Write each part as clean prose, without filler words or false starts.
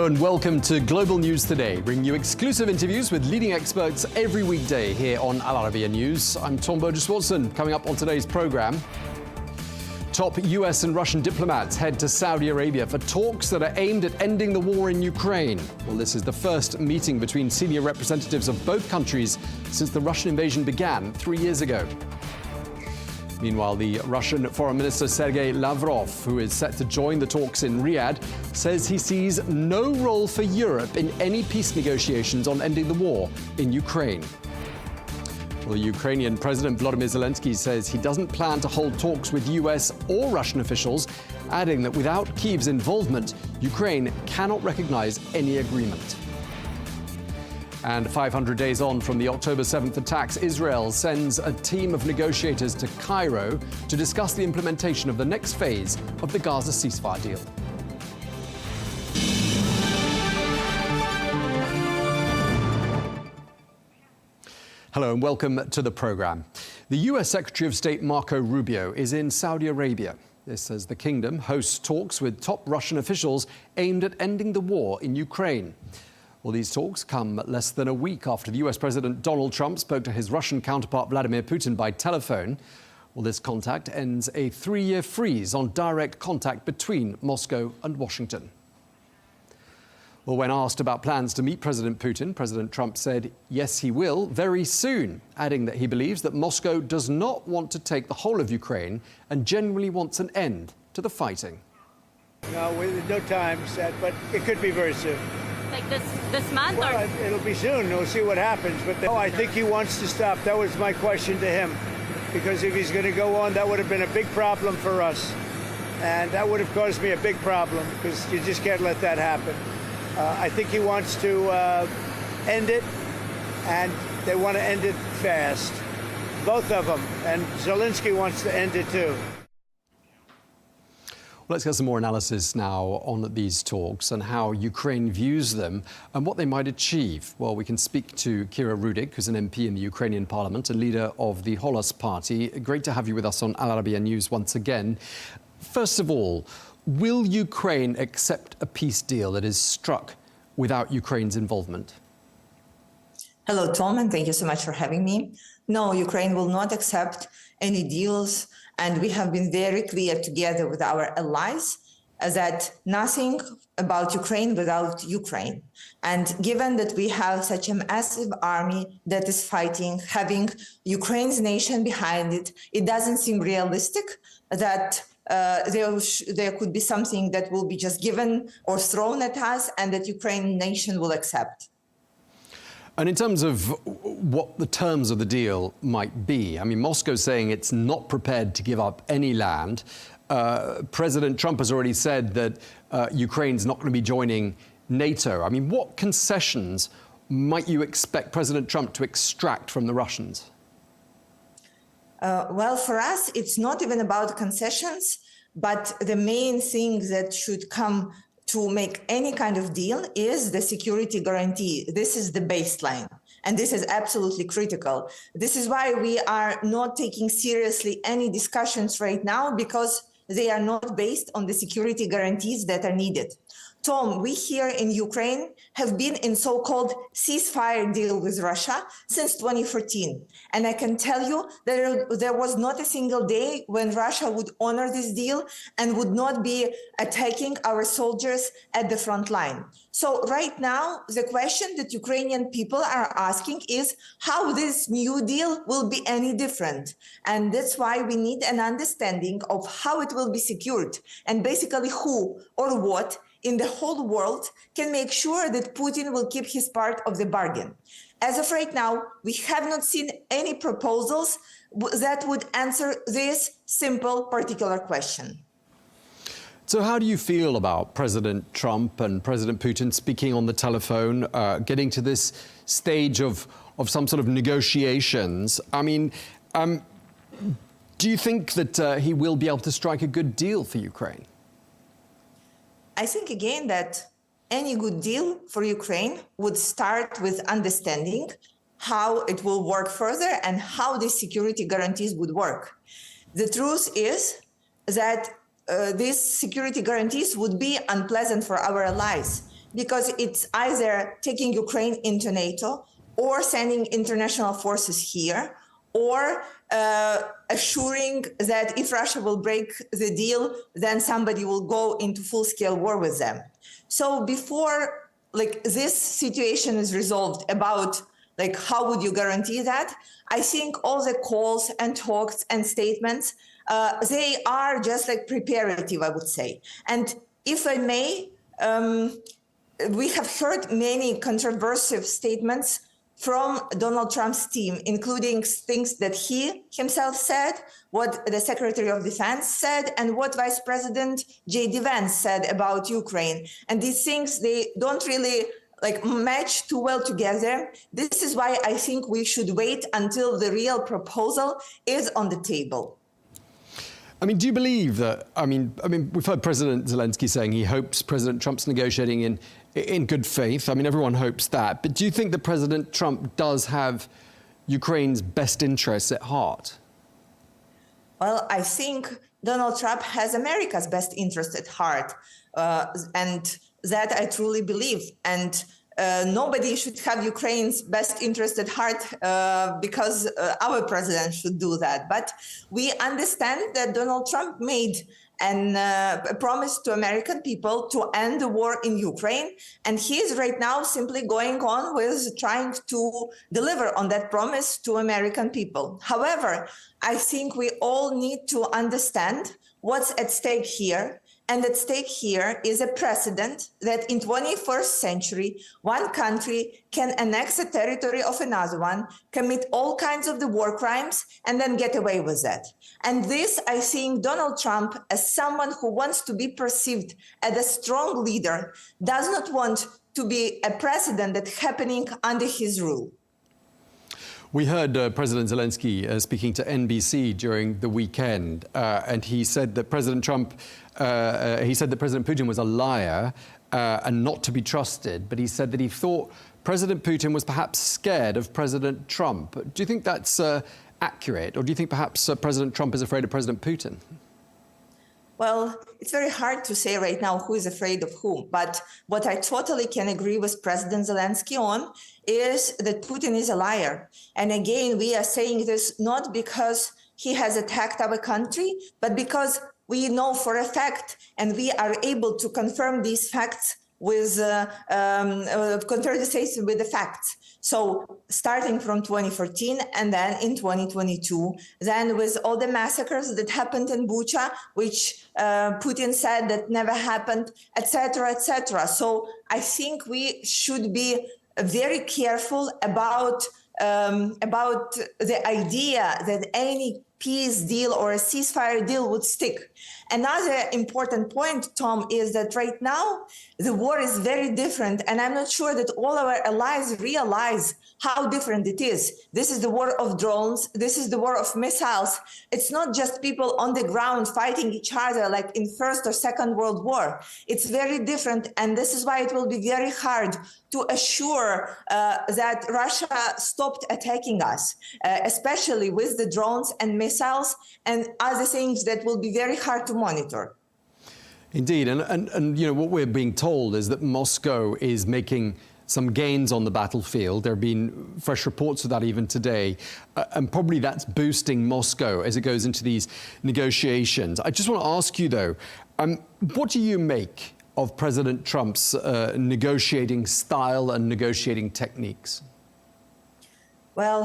Hello and welcome to Global News Today, bringing you exclusive interviews with leading experts every weekday here on Arabiya News. I'm Tom Burges Watson. Coming up on today's program, top US and Russian diplomats head to Saudi Arabia for talks that are aimed at ending the war in Ukraine. Well, this is the first meeting between senior representatives of both countries since the Russian invasion began 3 years ago. Meanwhile, the Russian Foreign Minister Sergei Lavrov, who is set to join the talks in Riyadh, says he sees no role for Europe in any peace negotiations on ending the war in Ukraine. Well, the Ukrainian President Volodymyr Zelensky says he doesn't plan to hold talks with US or Russian officials, adding that without Kyiv's involvement, Ukraine cannot recognize any agreement. And 500 days on from the October 7th attacks, Israel sends a team of negotiators to Cairo to discuss the implementation of the next phase of the Gaza ceasefire deal. Hello and welcome to the program. The US Secretary of State Marco Rubio is in Saudi Arabia. This as the kingdom hosts talks with top Russian officials aimed at ending the war in Ukraine. Well, these talks come less than a week after the US President Donald Trump spoke to his Russian counterpart Vladimir Putin by telephone. Well, this contact ends a 3-year freeze on direct contact between Moscow and Washington. Well, when asked about plans to meet President Putin, President Trump said, yes, he will, very soon, adding that he believes that Moscow does not want to take the whole of Ukraine and genuinely wants an end to the fighting. No, no time set, but it could be very soon. Like this month? Well, or? It'll be soon. We'll see what happens. But I think he wants to stop. That was my question to him. Because if he's going to go on, that would have been a big problem for us. And that would have caused me a big problem because you just can't let that happen. I think he wants to end it, and they want to end it fast. Both of them. And Zelensky wants to end it too. Let's get some more analysis now on these talks and how Ukraine views them and what they might achieve. Well, we can speak to Rudik, who's an MP in the Ukrainian parliament and leader of the Holos party. Great to have you with us on Arabiya News once again. First of all, will Ukraine accept a peace deal that is struck without Ukraine's involvement? Hello, Tom, and thank you so much for having me. No, Ukraine will not accept any deals. And we have been very clear together with our allies that nothing about Ukraine without Ukraine. And given that we have such a massive army that is fighting, having Ukraine's nation behind it, it doesn't seem realistic that there could be something that will be just given or thrown at us and that Ukrainian nation will accept. And in terms of what the terms of the deal might be, I mean, Moscow's saying it's not prepared to give up any land. President Trump has already said that Ukraine's not going to be joining NATO. I mean, what concessions might you expect President Trump to extract from the Russians? Well, for us, it's not even about concessions, but the main thing that should come to make any kind of deal is the security guarantee. This is the baseline, and this is absolutely critical. This is why we are not taking seriously any discussions right now, because they are not based on the security guarantees that are needed. Tom, we here in Ukraine have been in so-called ceasefire deal with Russia since 2014. And I can tell you that there was not a single day when Russia would honor this deal and would not be attacking our soldiers at the front line. So right now, the question that Ukrainian people are asking is how this new deal will be any different. And that's why we need an understanding of how it will be secured and basically who or what in the whole world can make sure that Putin will keep his part of the bargain. As of right now, we have not seen any proposals that would answer this simple particular question. So how do you feel about President Trump and President Putin speaking on the telephone, getting to this stage of some sort of negotiations? I mean, do you think that he will be able to strike a good deal for Ukraine? I think, again, that any good deal for Ukraine would start with understanding how it will work further and how the security guarantees would work. The truth is that these security guarantees would be unpleasant for our allies. because it's either taking Ukraine into NATO or sending international forces here, or assuring that if Russia will break the deal, then somebody will go into full-scale war with them. So before this situation is resolved about how would you guarantee that, I think all the calls and talks and statements, they are just preparative, I would say. And if I may, we have heard many controversial statements from Donald Trump's team, including things that he himself said, what the Secretary of Defense said, and what Vice President J.D. Vance said about Ukraine. And these things, they don't really match too well together. This is why I think we should wait until the real proposal is on the table. I mean, do you believe that, we've heard President Zelensky saying he hopes President Trump's negotiating in good faith. I mean, everyone hopes that. But do you think that President Trump does have Ukraine's best interests at heart? Well, I think Donald Trump has America's best interest at heart. And that I truly believe. And nobody should have Ukraine's best interest at heart because our president should do that. But we understand that Donald Trump made a promise to American people to end the war in Ukraine. And he is right now simply going on with trying to deliver on that promise to American people. However, I think we all need to understand what's at stake here. And at stake here is a precedent that in 21st century, one country can annex a territory of another one, commit all kinds of the war crimes, and then get away with that. And this, I think, Donald Trump, as someone who wants to be perceived as a strong leader, does not want to be a precedent that's happening under his rule. We heard President Zelensky speaking to NBC during the weekend, and he said that President Putin was a liar and not to be trusted. But he said that he thought President Putin was perhaps scared of President Trump. Do you think that's accurate, or do you think perhaps President Trump is afraid of President Putin? Well, it's very hard to say right now who is afraid of whom. But what I totally can agree with President Zelensky on is that Putin is a liar. And again, we are saying this not because he has attacked our country, but because we know for a fact, and we are able to confirm these facts with with the facts. So starting from 2014 and then in 2022, then with all the massacres that happened in Bucha, which Putin said that never happened, etc., etc. So I think we should be very careful about the idea that any peace deal or a ceasefire deal would stick. Another important point, Tom, is that right now the war is very different, and I'm not sure that all our allies realize how different it is. This is the war of drones. This is the war of missiles. It's not just people on the ground fighting each other like in First or Second World War. It's very different, and this is why it will be very hard to assure that Russia stopped attacking us, especially with the drones and missiles and other things that will be very hard to monitor. Indeed, and you know what we're being told is that Moscow is making some gains on the battlefield. There have been fresh reports of that even today, and probably that's boosting Moscow as it goes into these negotiations. I just want to ask you though, what do you make of President Trump's negotiating style and negotiating techniques? Well,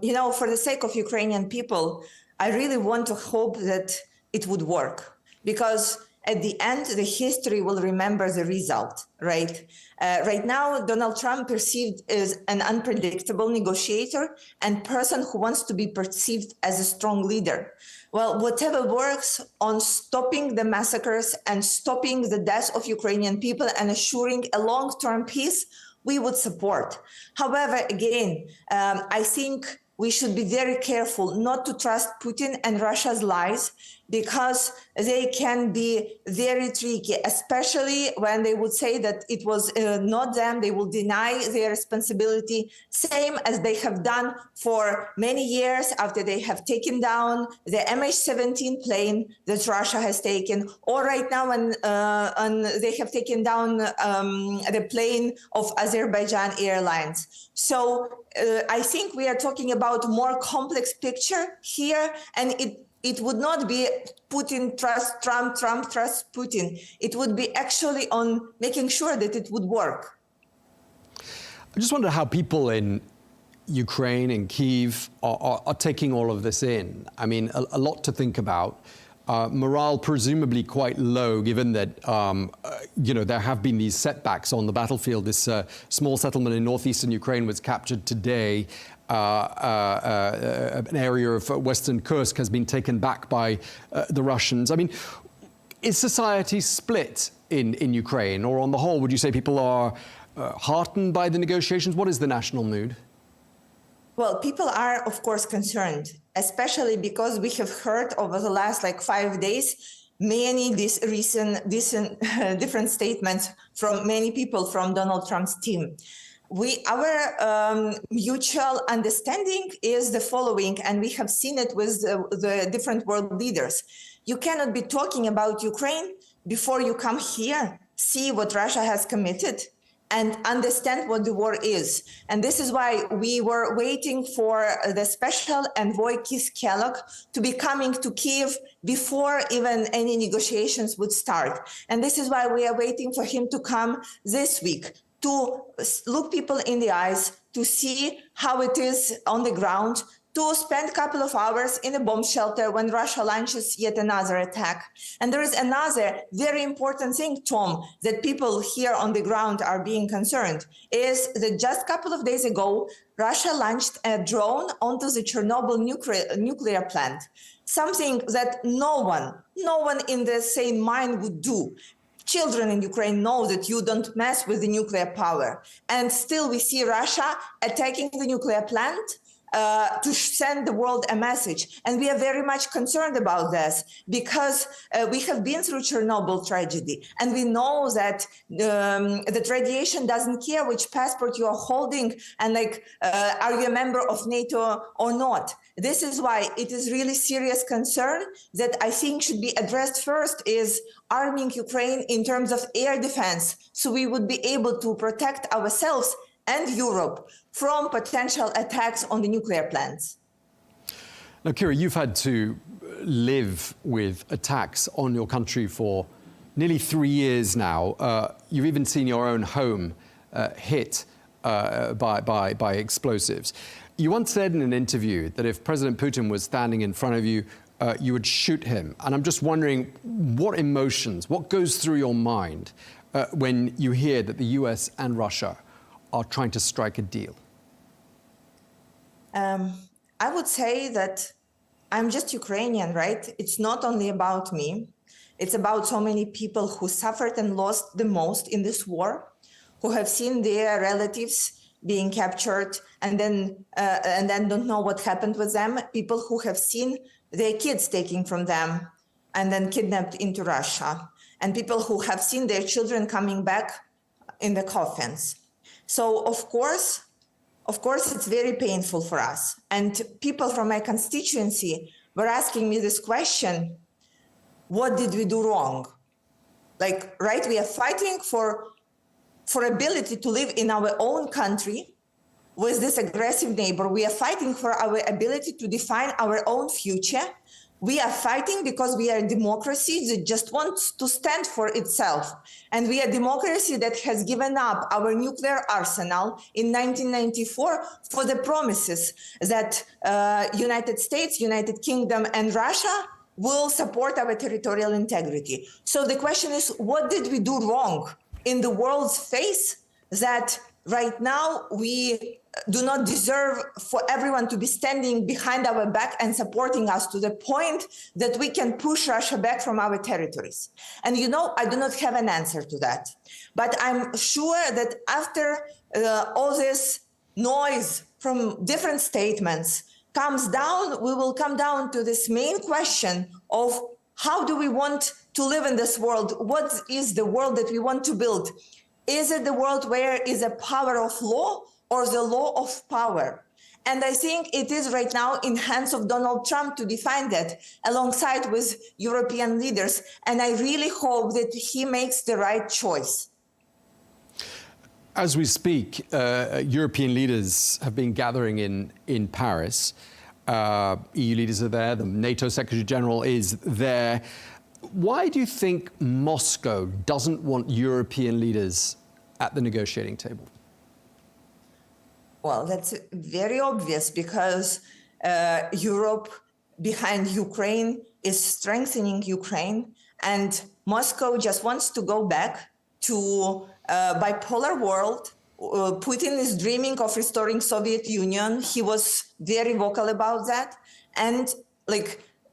you know, for the sake of Ukrainian people, I really want to hope that it would work, because at the end, the history will remember the result, right? Right now, Donald Trump perceived as an unpredictable negotiator and person who wants to be perceived as a strong leader. Well, whatever works on stopping the massacres and stopping the deaths of Ukrainian people and assuring a long-term peace, we would support. However, again, I think we should be very careful not to trust Putin and Russia's lies, because they can be very tricky, especially when they would say that it was not them. They will deny their responsibility, same as they have done for many years after they have taken down the MH17 plane that Russia has taken, or right now when they have taken down the plane of Azerbaijan Airlines. So I think we are talking about more complex picture here, and it would not be Putin trusts Trump, Trump trusts Putin. It would be actually on making sure that it would work. I just wonder how people in Ukraine and Kyiv are taking all of this in. I mean, a lot to think about. Morale presumably quite low, given that there have been these setbacks on the battlefield. This small settlement in northeastern Ukraine was captured today. An area of western Kursk has been taken back by the Russians. I mean, is society split in Ukraine, or on the whole, would you say people are heartened by the negotiations? What is the national mood? Well, people are, of course, concerned, especially because we have heard over the last 5 days many different statements from many people from Donald Trump's team. Our mutual understanding is the following, and we have seen it with the different world leaders. You cannot be talking about Ukraine before you come here, see what Russia has committed, and understand what the war is. And this is why we were waiting for the special envoy, Keith Kellogg, to be coming to Kyiv before even any negotiations would start. And this is why we are waiting for him to come this week, to look people in the eyes, to see how it is on the ground, to spend a couple of hours in a bomb shelter when Russia launches yet another attack. And there is another very important thing, Tom, that people here on the ground are being concerned, is that just a couple of days ago, Russia launched a drone onto the Chernobyl nuclear plant, something that no one in their sane mind would do. Children in Ukraine know that you don't mess with the nuclear power. And still we see Russia attacking the nuclear plant to send the world a message. And we are very much concerned about this because we have been through Chernobyl tragedy. And we know that that radiation doesn't care which passport you are holding and are you a member of NATO or not. This is why it is really serious concern that I think should be addressed first is arming Ukraine in terms of air defense, so we would be able to protect ourselves and Europe from potential attacks on the nuclear plants. Now, Kira, you've had to live with attacks on your country for nearly 3 years now. You've even seen your own home hit by explosives. You once said in an interview that if President Putin was standing in front of you, you would shoot him. And I'm just wondering what emotions, what goes through your mind when you hear that the US and Russia are trying to strike a deal? I would say that I'm just Ukrainian, right? It's not only about me. It's about so many people who suffered and lost the most in this war, who have seen their relatives being captured and then don't know what happened with them. People who have seen their kids taken from them and then kidnapped into Russia. And people who have seen their children coming back in the coffins. So of course, it's very painful for us. And people from my constituency were asking me this question, what did we do wrong? Right, we are fighting for ability to live in our own country with this aggressive neighbor. We are fighting for our ability to define our own future. We are fighting because we are a democracy that just wants to stand for itself. And we are a democracy that has given up our nuclear arsenal in 1994 for the promises that United States, United Kingdom, and Russia will support our territorial integrity. So the question is, what did we do wrong in the world's face that right now we do not deserve for everyone to be standing behind our back and supporting us to the point that we can push Russia back from our territories? And I do not have an answer to that. But I'm sure that after all this noise from different statements comes down, we will come down to this main question of how do we want to live in this world? What is the world that we want to build? Is it the world where is a power of law or the law of power? And I think it is right now in hands of Donald Trump to define that alongside with European leaders. And I really hope that he makes the right choice. As we speak, European leaders have been gathering in Paris. EU leaders are there. The NATO Secretary General is there. Why do you think Moscow doesn't want European leaders at the negotiating table? Well, that's very obvious because Europe behind Ukraine is strengthening Ukraine, and Moscow just wants to go back to bipolar world. Putin is dreaming of restoring Soviet Union. He was very vocal about that. And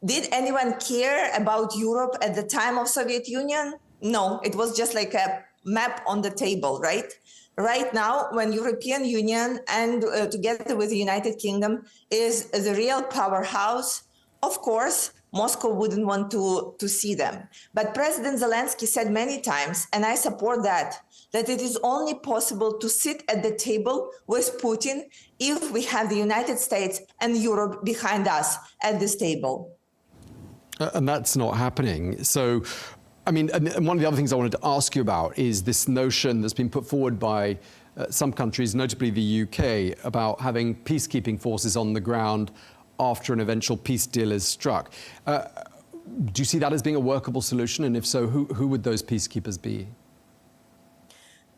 did anyone care about Europe at the time of Soviet Union? No, it was just like a map on the table, right? Right now, when European Union and together with the United Kingdom is the real powerhouse, of course, Moscow wouldn't want to see them. But President Zelensky said many times, and I support that it is only possible to sit at the table with Putin if we have the United States and Europe behind us at this table. And that's not happening. So, I mean, and one of the other things I wanted to ask you about is this notion that's been put forward by some countries, notably the UK, about having peacekeeping forces on the ground after an eventual peace deal is struck. Do you see that as being a workable solution? And if so, who would those peacekeepers be?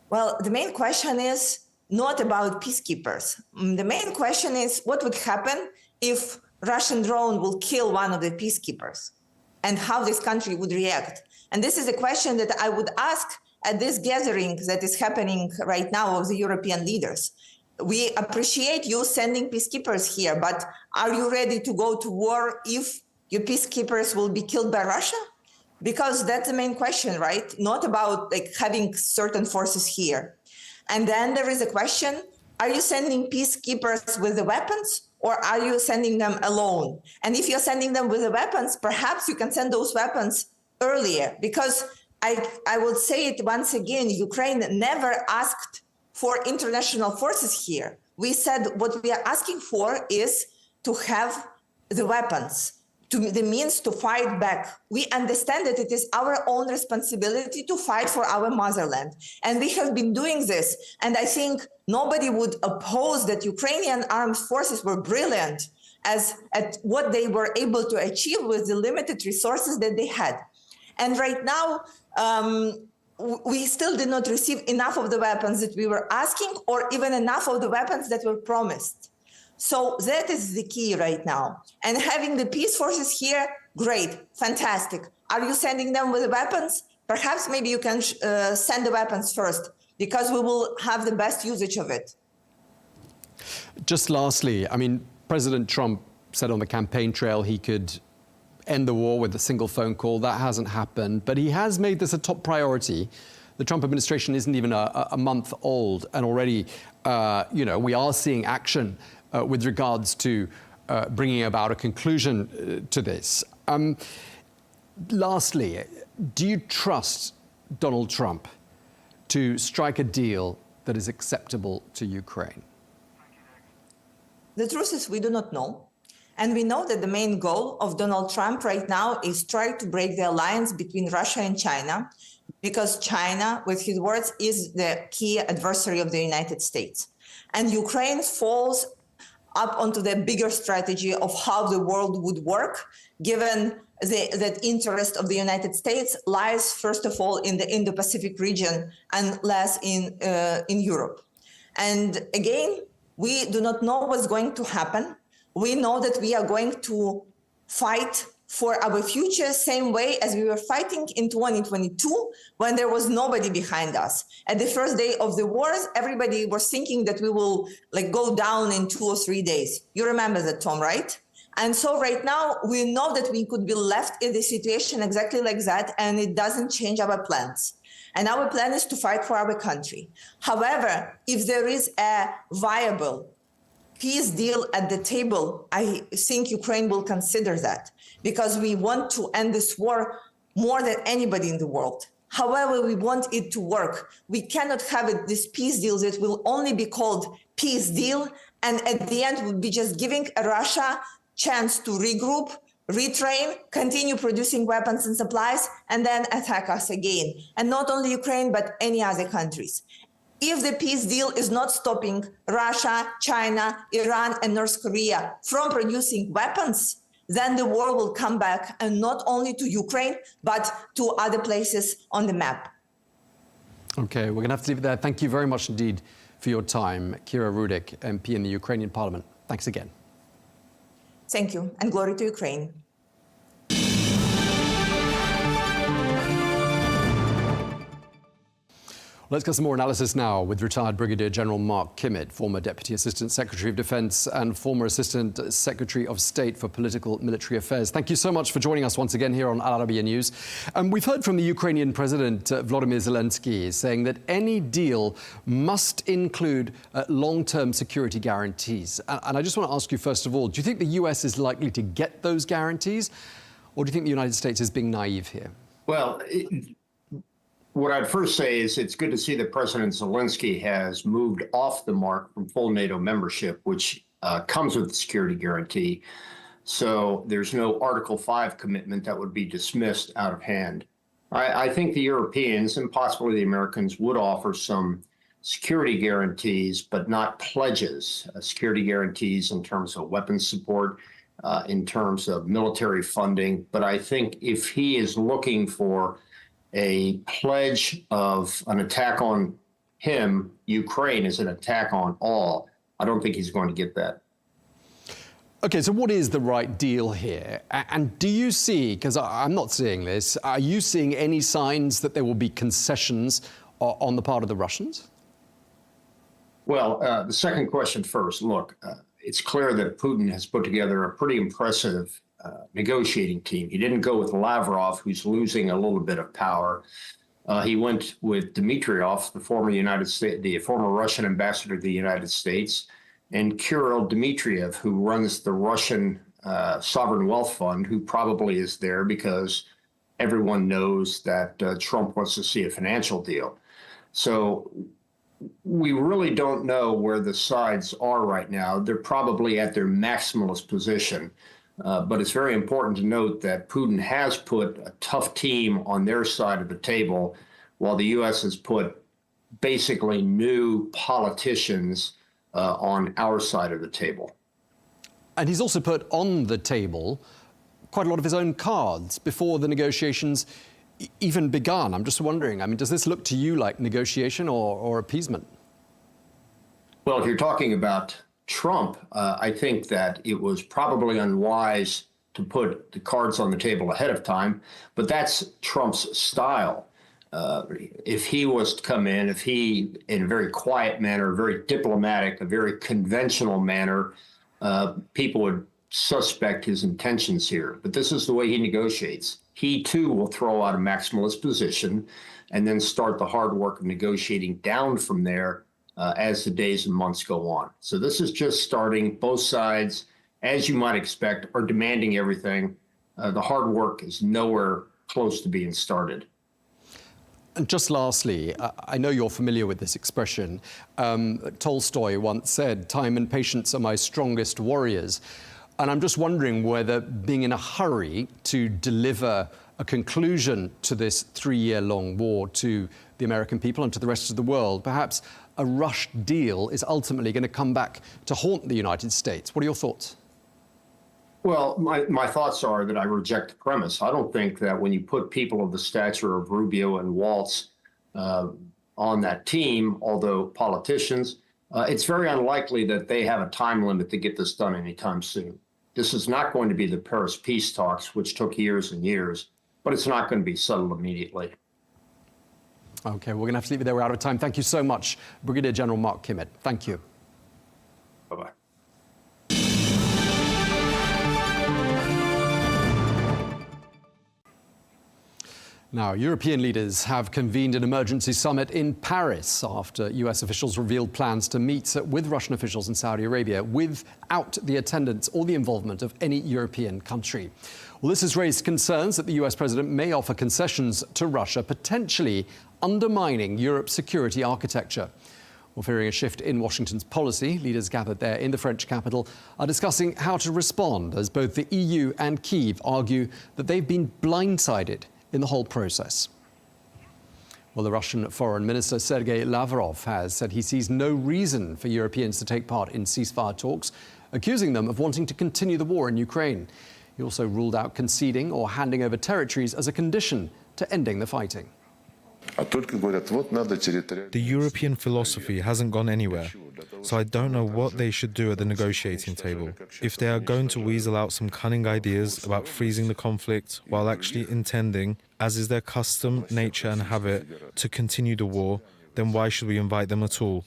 Well, the main question is not about peacekeepers. The main question is what would happen if Russian drone will kill one of the peacekeepers and how this country would react. And this is a question that I would ask at this gathering that is happening right now of the European leaders. We appreciate you sending peacekeepers here, but are you ready to go to war if your peacekeepers will be killed by Russia? Because that's the main question, right? Not about having certain forces here. And then there is a question, are you sending peacekeepers with the weapons or are you sending them alone? And if you're sending them with the weapons, perhaps you can send those weapons earlier, because I will say it once again, Ukraine never asked for international forces here. We said what we are asking for is to have the weapons, the means to fight back. We understand that it is our own responsibility to fight for our motherland. And we have been doing this. And I think nobody would oppose that Ukrainian armed forces were brilliant at what they were able to achieve with the limited resources that they had. And right now, we still did not receive enough of the weapons that we were asking, or even enough of the weapons that were promised. So that is the key right now. And having the peace forces here, great, fantastic. Are you sending them with the weapons? Perhaps maybe you can send the weapons first, because we will have the best usage of it. Just lastly, I mean, President Trump said on the campaign trail he could end the war with a single phone call. That hasn't happened, but he has made this a top priority. The Trump administration isn't even a month old, and already, we are seeing action with regards to bringing about a conclusion to this. Lastly, do you trust Donald Trump to strike a deal that is acceptable to Ukraine? The truth is we do not know. And we know that the main goal of Donald Trump right now is try to break the alliance between Russia and China, because China, with his words, is the key adversary of the United States. And Ukraine falls up onto the bigger strategy of how the world would work, given that interest of the United States lies, first of all, in the Indo-Pacific region and less in Europe. And again, we do not know what's going to happen. We know that we are going to fight for our future same way as we were fighting in 2022 when there was nobody behind us. At the first day of the wars, everybody was thinking that we will go down in 2 or 3 days. You remember that, Tom, right? And so right now we know that we could be left in the situation exactly like that, and it doesn't change our plans. And our plan is to fight for our country. However, if there is a viable peace deal at the table, I think Ukraine will consider that, because we want to end this war more than anybody in the world. However, we want it to work. We cannot have this peace deal that will only be called peace deal, and at the end will be just giving Russia chance to regroup, retrain, continue producing weapons and supplies, and then attack us again. And not only Ukraine, but any other countries. If the peace deal is not stopping Russia, China, Iran, and North Korea from producing weapons, then the war will come back, and not only to Ukraine, but to other places on the map. Okay, we're going to have to leave it there. Thank you very much indeed for your time. Kira Rudik, MP in the Ukrainian parliament. Thanks again. Thank you, and glory to Ukraine. Let's get some more analysis now with retired Brigadier General Mark Kimmitt, former Deputy Assistant Secretary of Defence and former Assistant Secretary of State for Political Military Affairs. Thank you so much for joining us once again here on Al Arabiya News. We've heard from the Ukrainian President Volodymyr Zelensky saying that any deal must include long-term security guarantees. And I just want to ask you, first of all, do you think the US is likely to get those guarantees, or do you think the United States is being naive here? Well, what I'd first say is it's good to see that President Zelensky has moved off the mark from full NATO membership, which comes with the security guarantee. So there's no Article 5 commitment that would be dismissed out of hand. I think the Europeans and possibly the Americans would offer some security guarantees, but not pledges. Security guarantees in terms of weapons support, in terms of military funding. But I think if he is looking for a pledge of an attack on him, Ukraine is an attack on all, I don't think he's going to get that. Okay, so what is the right deal here? And do you see, because I'm not seeing this, are you seeing any signs that there will be concessions on the part of the Russians? Well, the second question first. Look, it's clear that Putin has put together a pretty impressive negotiating team. He didn't go with Lavrov, who's losing a little bit of power. He went with Dmitriev, the former Russian ambassador to the United States, and Kirill Dmitriev, who runs the Russian Sovereign Wealth Fund, who probably is there because everyone knows that Trump wants to see a financial deal. So we really don't know where the sides are right now. They're probably at their maximalist position. But it's very important to note that Putin has put a tough team on their side of the table, while the U.S. has put basically new politicians on our side of the table. And he's also put on the table quite a lot of his own cards before the negotiations even begun. I'm just wondering, I mean, does this look to you like negotiation or appeasement? Well, if you're talking about Trump, I think that it was probably unwise to put the cards on the table ahead of time, but that's Trump's style. If he was to come in, if he, in a very quiet manner, very diplomatic, a very conventional manner, people would suspect his intentions here. But this is the way he negotiates. He, too, will throw out a maximalist position and then start the hard work of negotiating down from there as the days and months go on. So this is just starting. Both sides, as you might expect, are demanding everything. The hard work is nowhere close to being started. And just lastly, I know you're familiar with this expression. Tolstoy once said, "Time and patience are my strongest warriors." And I'm just wondering whether being in a hurry to deliver a conclusion to this 3-year-long war to the American people and to the rest of the world, perhaps a rushed deal is ultimately going to come back to haunt the United States. What are your thoughts? Well, my thoughts are that I reject the premise. I don't think that when you put people of the stature of Rubio and Waltz on that team, although politicians, it's very unlikely that they have a time limit to get this done anytime soon. This is not going to be the Paris peace talks, which took years and years, but it's not going to be settled immediately. Okay, we're going to have to leave it there. We're out of time. Thank you so much, Brigadier General Mark Kimmitt. Thank you. Bye-bye. Now, European leaders have convened an emergency summit in Paris after US officials revealed plans to meet with Russian officials in Saudi Arabia without the attendance or the involvement of any European country. Well, this has raised concerns that the US president may offer concessions to Russia, potentially undermining Europe's security architecture. Well, fearing a shift in Washington's policy, leaders gathered there in the French capital are discussing how to respond as both the EU and Kyiv argue that they've been blindsided in the whole process. Well, the Russian Foreign Minister Sergei Lavrov has said he sees no reason for Europeans to take part in ceasefire talks, accusing them of wanting to continue the war in Ukraine. He also ruled out conceding or handing over territories as a condition to ending the fighting. The European philosophy hasn't gone anywhere, so I don't know what they should do at the negotiating table. If they are going to weasel out some cunning ideas about freezing the conflict while actually intending, as is their custom, nature and habit, to continue the war, then why should we invite them at all?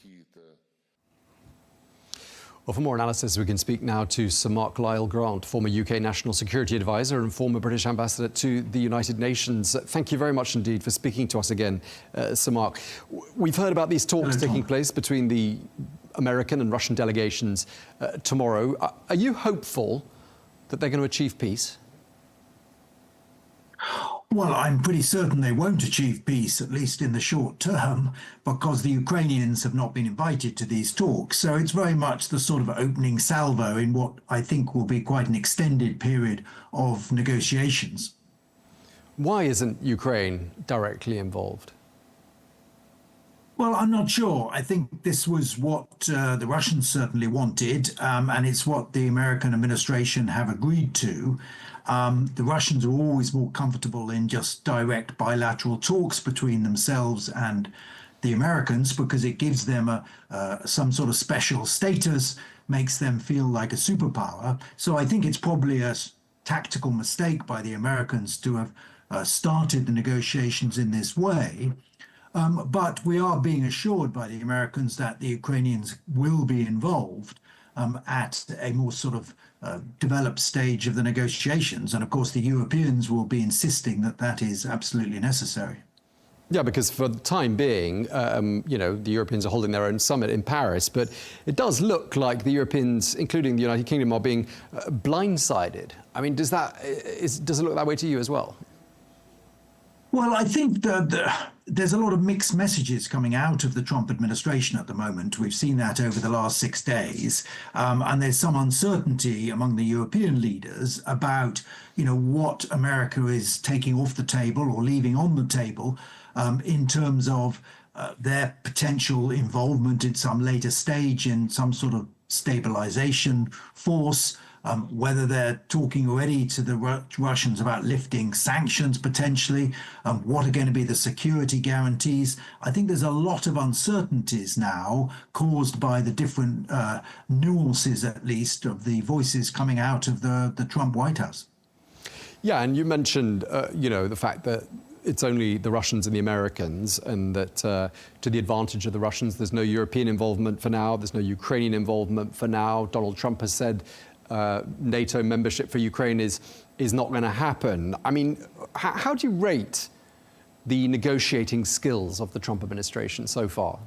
Well, for more analysis, we can speak now to Sir Mark Lyall-Grant, former UK National Security Advisor and former British Ambassador to the United Nations. Thank you very much indeed for speaking to us again, Sir Mark. We've heard about these talks taking place between the American and Russian delegations tomorrow. Are you hopeful that they're going to achieve peace? Well, I'm pretty certain they won't achieve peace, at least in the short term, because the Ukrainians have not been invited to these talks. So it's very much the sort of opening salvo in what I think will be quite an extended period of negotiations. Why isn't Ukraine directly involved? Well, I'm not sure. I think this was what the Russians certainly wanted, and it's what the American administration have agreed to. The Russians are always more comfortable in just direct bilateral talks between themselves and the Americans because it gives them some sort of special status, makes them feel like a superpower. So I think it's probably a tactical mistake by the Americans to have started the negotiations in this way. But we are being assured by the Americans that the Ukrainians will be involved at a more sort of developed stage of the negotiations. And of course, the Europeans will be insisting that that is absolutely necessary. Yeah, because for the time being, the Europeans are holding their own summit in Paris, but it does look like the Europeans, including the United Kingdom, are being blindsided. I mean, does it look that way to you as well? Well, I think that there's a lot of mixed messages coming out of the Trump administration at the moment. We've seen that over the last 6 days. And there's some uncertainty among the European leaders about, what America is taking off the table or leaving on the table in terms of their potential involvement at some later stage in some sort of stabilization force. Whether they're talking already to the Russians about lifting sanctions potentially, what are going to be the security guarantees. I think there's a lot of uncertainties now caused by the different nuances, at least, of the voices coming out of the Trump White House. Yeah, and you mentioned, the fact that it's only the Russians and the Americans, and that to the advantage of the Russians, there's no European involvement for now, there's no Ukrainian involvement for now. Donald Trump has said NATO membership for Ukraine is not going to happen. I mean, how do you rate the negotiating skills of the Trump administration so far?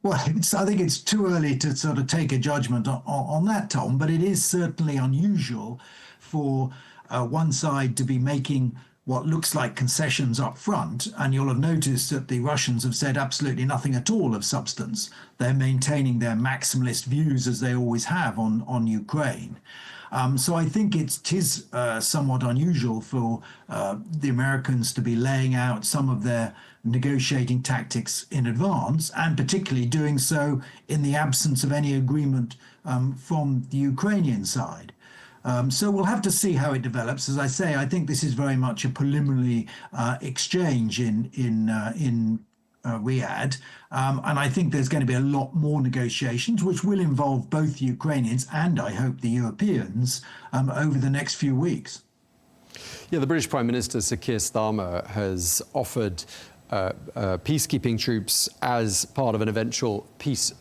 Well, I think it's too early to sort of take a judgment on that, Tom, but it is certainly unusual for one side to be making what looks like concessions up front, and you'll have noticed that the Russians have said absolutely nothing at all of substance. They're maintaining their maximalist views, as they always have, on Ukraine. So I think it is somewhat unusual for the Americans to be laying out some of their negotiating tactics in advance, and particularly doing so in the absence of any agreement from the Ukrainian side. So we'll have to see how it develops. As I say, I think this is very much a preliminary exchange in Riyadh. And I think there's going to be a lot more negotiations, which will involve both the Ukrainians and, I hope, the Europeans over the next few weeks. Yeah, the British Prime Minister, Sir Keir Starmer, has offered peacekeeping troops as part of an eventual peace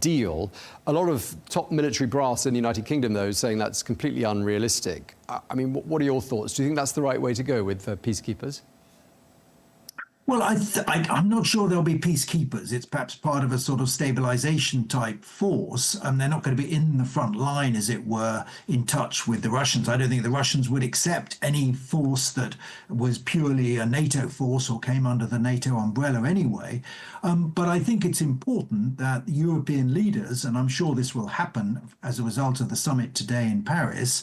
deal. A lot of top military brass in the United Kingdom, though, is saying that's completely unrealistic. I mean, what are your thoughts? Do you think that's the right way to go with peacekeepers? Well, I'm not sure there'll be peacekeepers. It's perhaps part of a sort of stabilization type force, and they're not going to be in the front line, as it were, in touch with the Russians. I don't think the Russians would accept any force that was purely a NATO force or came under the NATO umbrella anyway. But I think it's important that European leaders, and I'm sure this will happen as a result of the summit today in Paris,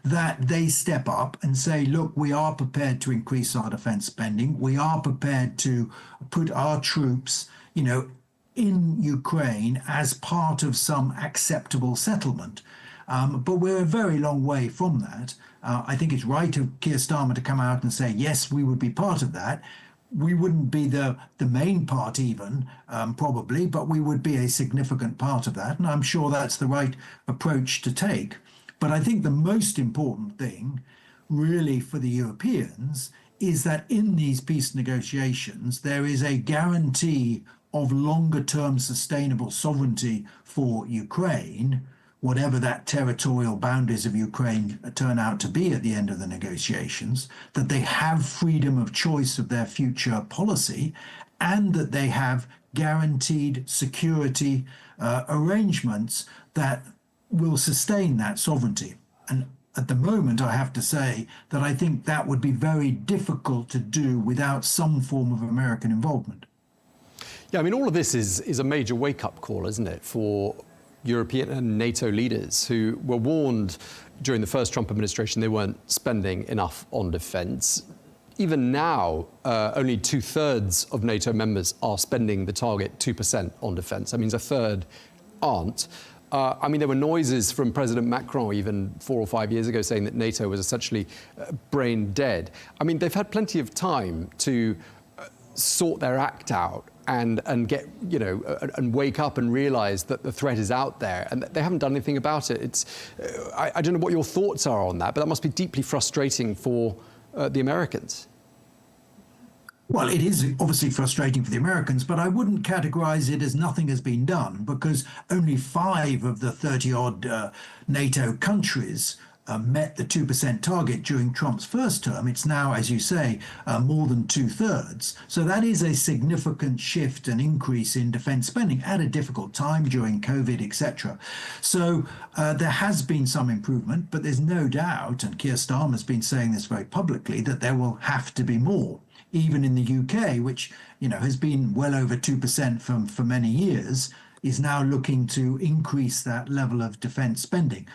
that they step up and say, look, we are prepared to increase our defense spending. We are prepared to put our troops, in Ukraine as part of some acceptable settlement. But we're a very long way from that. I think it's right of Keir Starmer to come out and say, yes, we would be part of that. We wouldn't be the main part even, probably, but we would be a significant part of that. And I'm sure that's the right approach to take. But I think the most important thing, really, for the Europeans is that in these peace negotiations, there is a guarantee of longer-term sustainable sovereignty for Ukraine, whatever that territorial boundaries of Ukraine turn out to be at the end of the negotiations, that they have freedom of choice of their future policy, and that they have guaranteed security arrangements that will sustain that sovereignty. And at the moment, I have to say that I think that would be very difficult to do without some form of American involvement. Yeah, I mean, all of this is a major wake-up call, isn't it, for European and NATO leaders who were warned during the first Trump administration they weren't spending enough on defence. Even now, only 2/3 of NATO members are spending the target 2% on defence. That means a third aren't. I mean, there were noises from President Macron even 4 or 5 years ago saying that NATO was essentially brain dead. I mean, they've had plenty of time to sort their act out and get, and wake up and realise that the threat is out there, and they haven't done anything about it. It's, I don't know what your thoughts are on that, but that must be deeply frustrating for the Americans. Well, it is obviously frustrating for the Americans, but I wouldn't categorize it as nothing has been done, because only 5 of the 30-odd NATO countries met the 2% target during Trump's first term. It's now, as you say, more than 2/3. So that is a significant shift and increase in defense spending at a difficult time during COVID, etc. So there has been some improvement, but there's no doubt, and Keir Starmer has been saying this very publicly, that there will have to be more. Even in the UK, which has been well over 2% for many years, is now looking to increase that level of defence spending.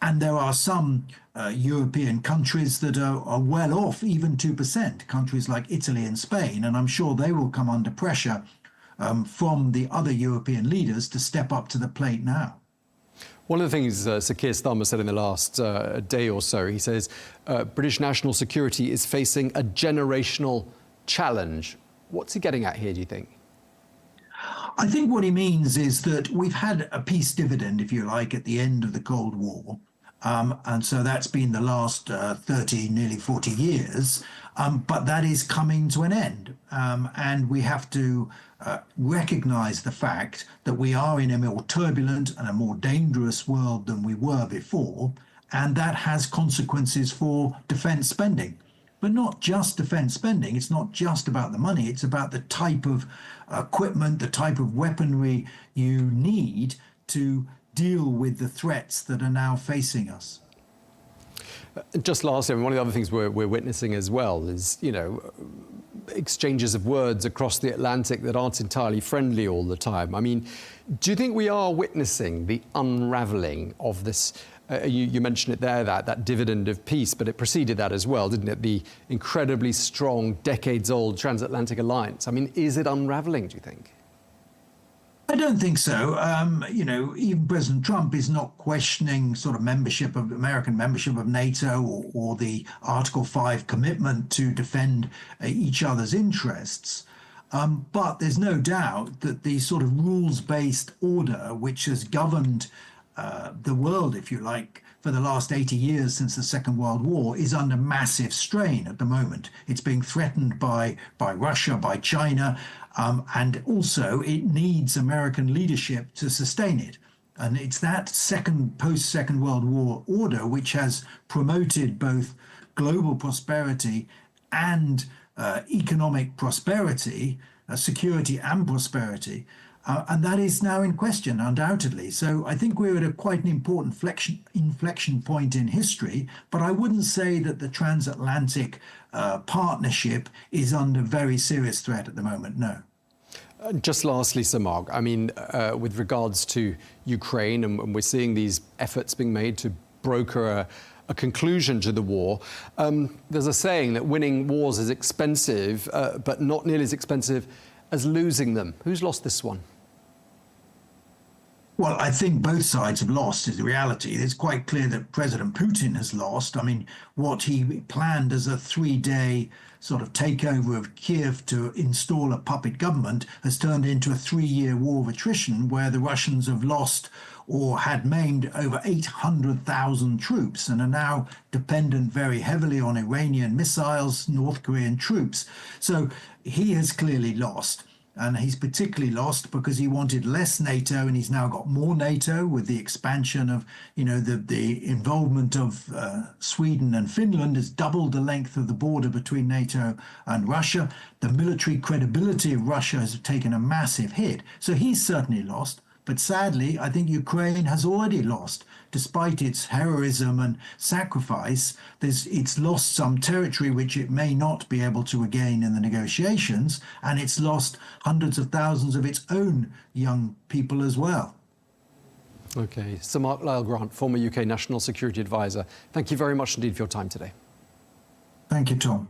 And there are some European countries that are well off even 2%, countries like Italy and Spain, and I'm sure they will come under pressure from the other European leaders to step up to the plate now. One of the things Sir Keir Starmer said in the last day or so, he says British national security is facing a generational challenge. What's he getting at here, do you think? I think what he means is that we've had a peace dividend, if you like, at the end of the Cold War. And so that's been the last 30, nearly 40 years. But that is coming to an end. And we have to recognize the fact that we are in a more turbulent and a more dangerous world than we were before. And that has consequences for defense spending. But not just defense spending. It's not just about the money. It's about the type of equipment, the type of weaponry you need to deal with the threats that are now facing us. Just lastly, one of the other things we're witnessing as well is, exchanges of words across the Atlantic that aren't entirely friendly all the time. I mean, do you think we are witnessing the unravelling of this? You mentioned it there, that dividend of peace, but it preceded that as well, didn't it? The incredibly strong, decades-old transatlantic alliance. I mean, is it unravelling, do you think? I don't think so. Even President Trump is not questioning sort of American membership of NATO or the Article 5 commitment to defend each other's interests. But there's no doubt that the sort of rules-based order which has governed the world, if you like, for the last 80 years since the Second World War is under massive strain at the moment. It's being threatened by Russia, by China, and also it needs American leadership to sustain it. And it's that post-Second World War order which has promoted both global prosperity and economic prosperity, security and prosperity. And that is now in question, undoubtedly. So I think we're at quite an important inflection point in history, but I wouldn't say that the transatlantic partnership is under very serious threat at the moment, no. Just lastly, Sir Mark, I mean, with regards to Ukraine, and we're seeing these efforts being made to broker a conclusion to the war, there's a saying that winning wars is expensive, but not nearly as expensive as losing them. Who's lost this one? Well, I think both sides have lost is the reality. It's quite clear that President Putin has lost. I mean, what he planned as a 3-day sort of takeover of Kiev to install a puppet government has turned into a 3-year war of attrition where the Russians have lost or had maimed over 800,000 troops and are now dependent very heavily on Iranian missiles, North Korean troops. So he has clearly lost. And he's particularly lost because he wanted less NATO, and he's now got more NATO with the expansion of, you know, the involvement of Sweden and Finland has doubled the length of the border between NATO and Russia. The military credibility of Russia has taken a massive hit. So he's certainly lost. But sadly, I think Ukraine has already lost. Despite its heroism and sacrifice, it's lost some territory which it may not be able to regain in the negotiations, and it's lost hundreds of thousands of its own young people as well. OK. Sir Mark Lyall-Grant, former UK National Security Advisor, thank you very much indeed for your time today. Thank you, Tom.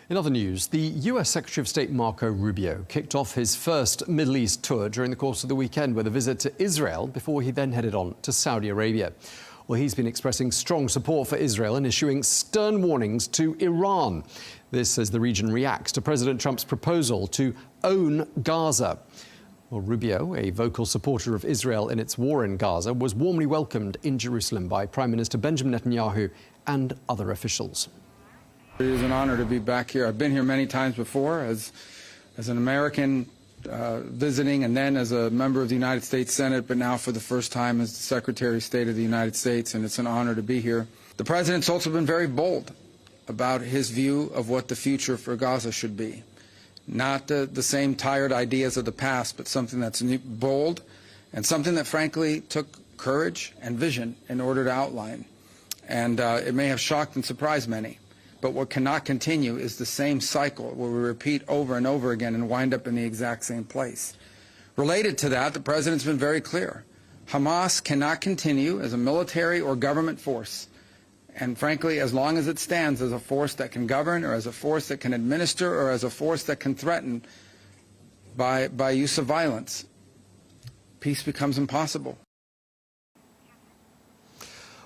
In other news, the US Secretary of State Marco Rubio kicked off his first Middle East tour during the course of the weekend with a visit to Israel before he then headed on to Saudi Arabia. Well, he's been expressing strong support for Israel and issuing stern warnings to Iran. This as the region reacts to President Trump's proposal to own Gaza. Well, Rubio, a vocal supporter of Israel in its war in Gaza, was warmly welcomed in Jerusalem by Prime Minister Benjamin Netanyahu and other officials. It is an honor to be back here. I've been here many times before as an American visiting and then as a member of the United States Senate, but now for the first time as the Secretary of State of the United States, and it's an honor to be here. The President's also been very bold about his view of what the future for Gaza should be. Not the same tired ideas of the past, but something that's bold and something that frankly took courage and vision in order to outline. And it may have shocked and surprised many. But what cannot continue is the same cycle where we repeat over and over again and wind up in the exact same place. Related to that, the President's been very clear. Hamas cannot continue as a military or government force. And frankly, as long as it stands as a force that can govern or as a force that can administer or as a force that can threaten by use of violence, peace becomes impossible.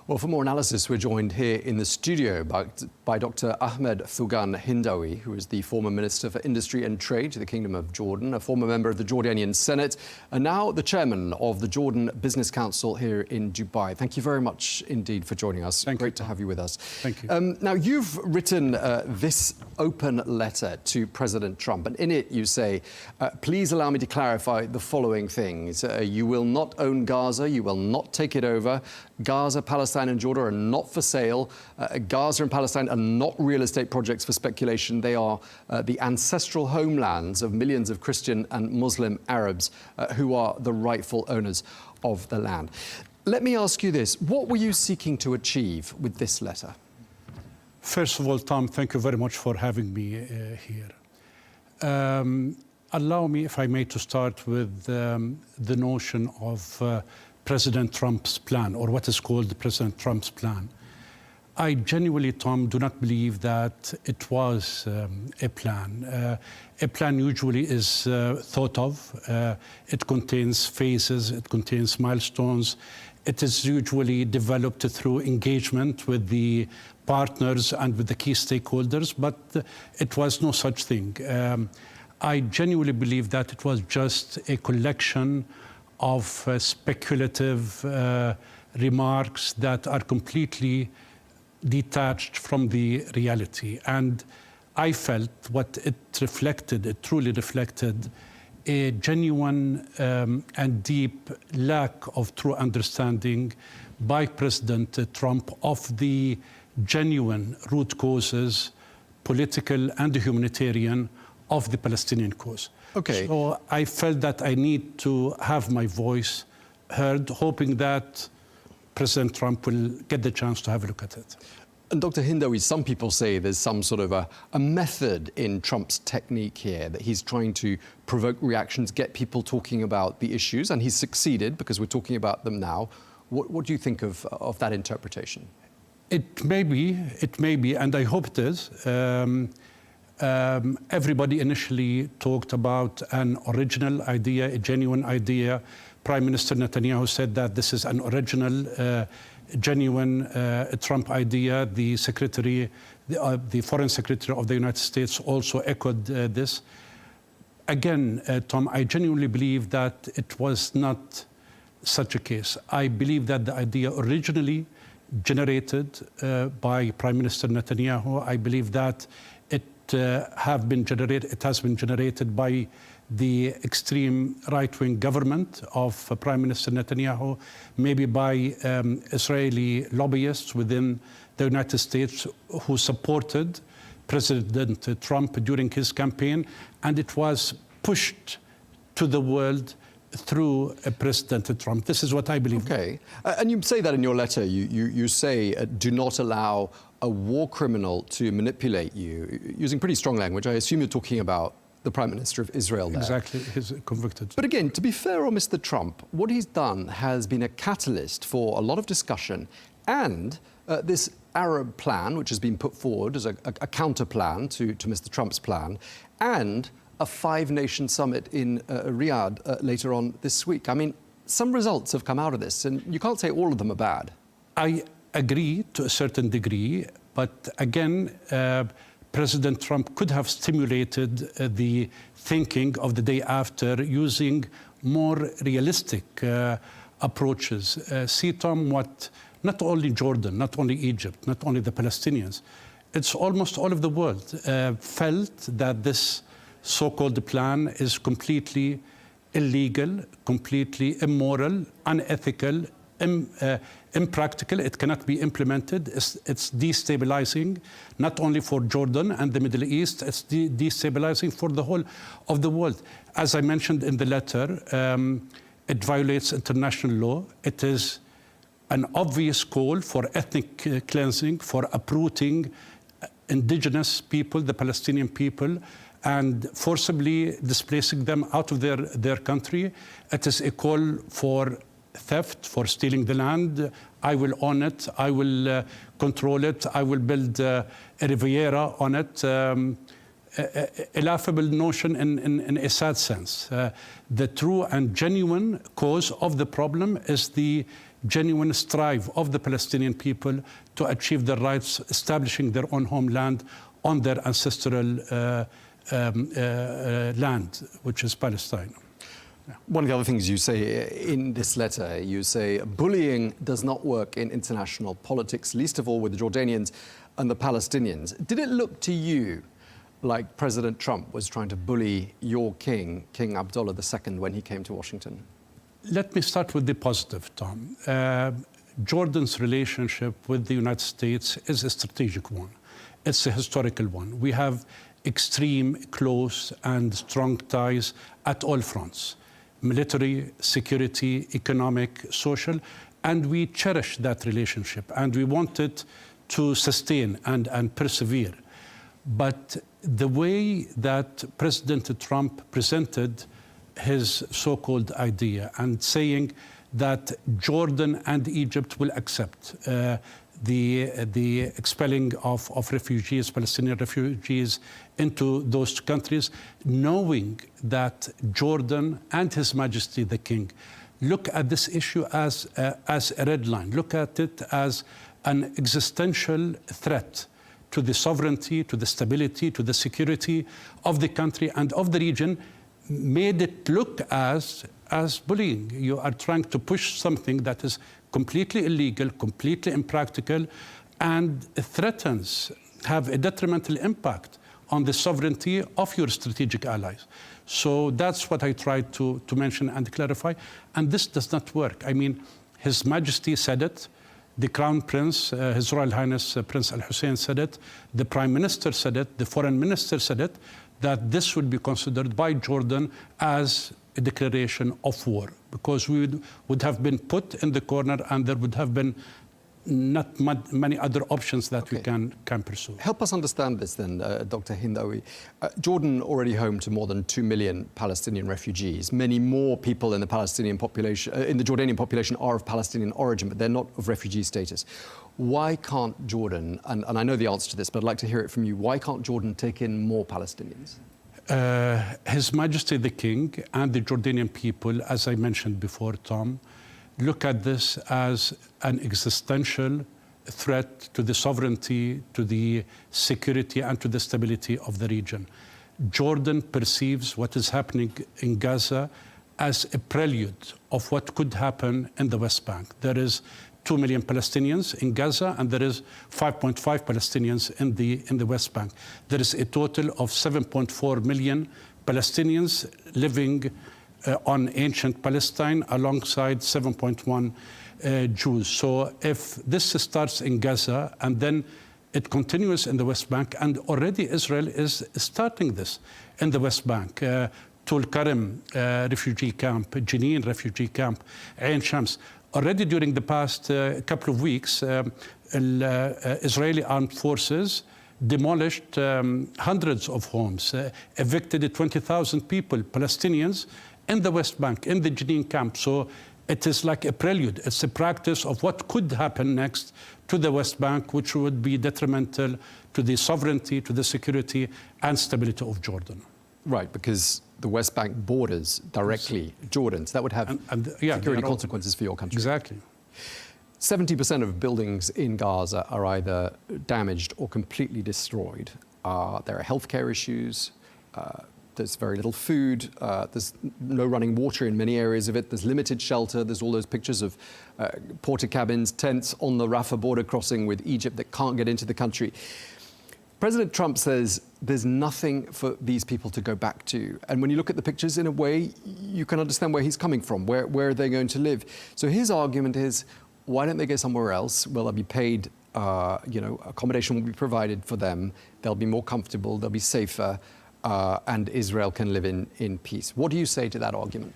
Well, for more analysis, we're joined here in the studio by Dr. Ahmad Thougan Hindawi, who is the former Minister for Industry and Trade to the Kingdom of Jordan, a former member of the Jordanian Senate, and now the chairman of the Jordan Business Council here in Dubai. Thank you very much indeed for joining us. Great to have you with us. Thank you. Now, you've written this open letter to President Trump, and in it you say, please allow me to clarify the following things. You will not own Gaza. You will not take it over. Gaza, Palestine and Jordan are not for sale. Gaza and Palestine are not real estate projects for speculation. They are the ancestral homelands of millions of Christian and Muslim Arabs who are the rightful owners of the land. Let me ask you this. What were you seeking to achieve with this letter? First of all, Tom, thank you very much for having me here. Allow me, if I may, to start with the notion of President Trump's plan, or what is called President Trump's plan. I genuinely, Tom, do not believe that it was a plan. A plan usually is thought of. It contains phases, it contains milestones, It is usually developed through engagement with the partners and with the key stakeholders, but it was no such thing. I genuinely believe that it was just a collection of speculative remarks that are completely detached from the reality. And I felt what it reflected, it truly reflected a genuine and deep lack of true understanding by President Trump of the genuine root causes, political and humanitarian, of the Palestinian cause. Okay. So I felt that I need to have my voice heard, hoping that President Trump will get the chance to have a look at it. And Dr. Hindawi, some people say there's some sort of a method in Trump's technique here, that he's trying to provoke reactions, get people talking about the issues, and he's succeeded because we're talking about them now. What do you think of that interpretation? It may be, and I hope it is. Everybody initially talked about an original idea, a genuine idea. Prime Minister Netanyahu said that this is an original, genuine Trump idea. The secretary, the foreign secretary of the United States also echoed this. Again, Tom, I genuinely believe that it was not such a case. I believe that the idea originally generated by Prime Minister Netanyahu, I believe that it has been generated by the extreme right-wing government of Prime Minister Netanyahu, maybe by Israeli lobbyists within the United States who supported President Trump during his campaign, and it was pushed to the world through President Trump. This is what I believe. Okay. And you say that in your letter. You say, do not allow a war criminal to manipulate you, using pretty strong language. I assume you're talking about the Prime Minister of Israel there. Exactly, he's convicted. But again, to be fair on Mr. Trump, what he's done has been a catalyst for a lot of discussion, and this Arab plan, which has been put forward as a counter plan to Mr. Trump's plan, and a five-nation summit in Riyadh later on this week. I mean, some results have come out of this, and you can't say all of them are bad. I agree to a certain degree, but again, President Trump could have stimulated the thinking of the day after using more realistic approaches. See, Tom, what not only Jordan, not only Egypt, not only the Palestinians, it's almost all of the world felt that this so-called plan is completely illegal, completely immoral, unethical, impractical. It cannot be implemented. It's destabilizing, not only for Jordan and the Middle East, it's destabilizing for the whole of the world. As I mentioned in the letter, it violates international law. It is an obvious call for ethnic cleansing, for uprooting indigenous people, the Palestinian people, and forcibly displacing them out of their country. It is a call for theft, for stealing the land. I will own it, I will control it, I will build a Riviera on it. A laughable notion in a sad sense. The true and genuine cause of the problem is the genuine strive of the Palestinian people to achieve their rights, establishing their own homeland on their ancestral land, which is Palestine. Yeah. One of the other things you say in this letter, you say bullying does not work in international politics, least of all with the Jordanians and the Palestinians. Did it look to you like President Trump was trying to bully your king, King Abdullah II, when he came to Washington? Let me start with the positive, Tom. Jordan's relationship with the United States is a strategic one. It's a historical one. We have extreme, close, and strong ties at all fronts: military, security, economic, social, and we cherish that relationship, and we want it to sustain and persevere. But the way that President Trump presented his so-called idea and saying that Jordan and Egypt will accept the expelling of refugees, Palestinian refugees, into those countries, knowing that Jordan and His Majesty the King look at this issue as a red line. Look at it as an existential threat to the sovereignty, to the stability, to the security of the country and of the region, made it look as bullying. You are trying to push something that is completely illegal, completely impractical, and threatens, have a detrimental impact on the sovereignty of your strategic allies. So that's what I tried to mention and clarify. And this does not work. I mean, His Majesty said it. The Crown Prince, His Royal Highness Prince Al Hussein said it. The Prime Minister said it. The Foreign Minister said it, that this would be considered by Jordan as a declaration of war, because we would have been put in the corner and there would have been not many other options that we can pursue. Help us understand this then, Dr. Hindawi. Jordan already home to more than 2 million Palestinian refugees. Many more people in the Palestinian population, in the Jordanian population, are of Palestinian origin, but they're not of refugee status. Why can't Jordan, and I know the answer to this, but I'd like to hear it from you, why can't Jordan take in more Palestinians? His Majesty the King and the Jordanian people, as I mentioned before, Tom, look at this as an existential threat to the sovereignty, to the security, and to the stability of the region. Jordan perceives what is happening in Gaza as a prelude of what could happen in the West Bank. There is 2 million Palestinians in Gaza, and there is 5.5 Palestinians in the West Bank. There is a total of 7.4 million Palestinians living on ancient Palestine, alongside 7.1 Jews. So if this starts in Gaza and then it continues in the West Bank, and already Israel is starting this in the West Bank, Tulkarem refugee camp, Jenin refugee camp, Ain Shams. Already during the past couple of weeks, Israeli armed forces demolished hundreds of homes, evicted 20,000 people, Palestinians, in the West Bank, in the Jenin camp. So it is like a prelude. It's a practice of what could happen next to the West Bank, which would be detrimental to the sovereignty, to the security and stability of Jordan. Right, because the West Bank borders directly Jordan, so that would have security consequences for your country. Exactly. 70% of buildings in Gaza are either damaged or completely destroyed. There are healthcare issues. There's very little food. There's no running water in many areas of it. There's limited shelter. There's all those pictures of porta cabins, tents on the Rafah border crossing with Egypt that can't get into the country. President Trump says there's nothing for these people to go back to. And when you look at the pictures, in a way, you can understand where he's coming from. Where are they going to live? So his argument is, why don't they go somewhere else? Well, they'll be paid, accommodation will be provided for them. They'll be more comfortable. They'll be safer. And Israel can live in peace. What do you say to that argument?